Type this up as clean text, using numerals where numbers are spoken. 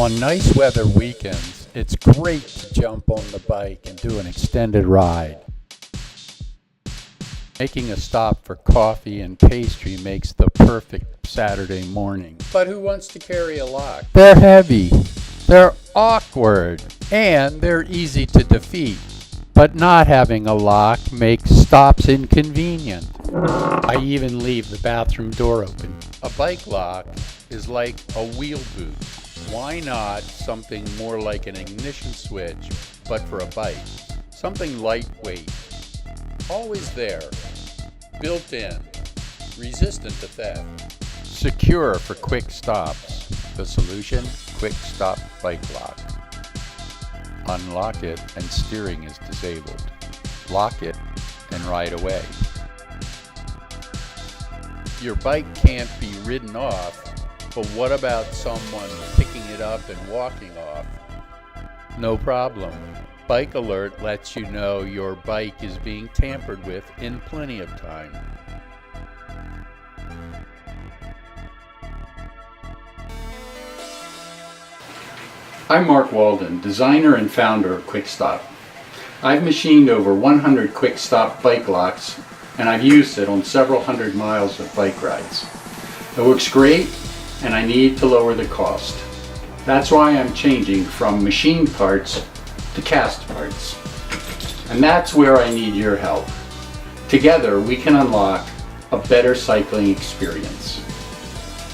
On nice weather weekends, it's great to jump on the bike and do an extended ride. Making a stop for coffee and pastry makes the perfect Saturday morning. But who wants to carry a lock? They're heavy, they're awkward, and they're easy to defeat. But not having a lock makes stops inconvenient. I even leave the bathroom door open. A bike lock is like a wheel boot. Why not something more like an ignition switch, but for a bike? Something lightweight, always there, built in, resistant to theft, secure for quick stops. The solution? Quick Stop Bike Lock. Unlock it and steering is disabled. Lock it and ride away. Your bike can't be ridden off, but what about someone picking it up and walking off? No problem. Bike Alert lets you know your bike is being tampered with in plenty of time. I'm Mark Walden, designer and founder of Quick Stop. I've machined over 100 Quick Stop bike locks, and I've used it on several hundred miles of bike rides. It works great, and I need to lower the cost. That's why I'm changing from machined parts to cast parts. And that's where I need your help. Together we can unlock a better cycling experience.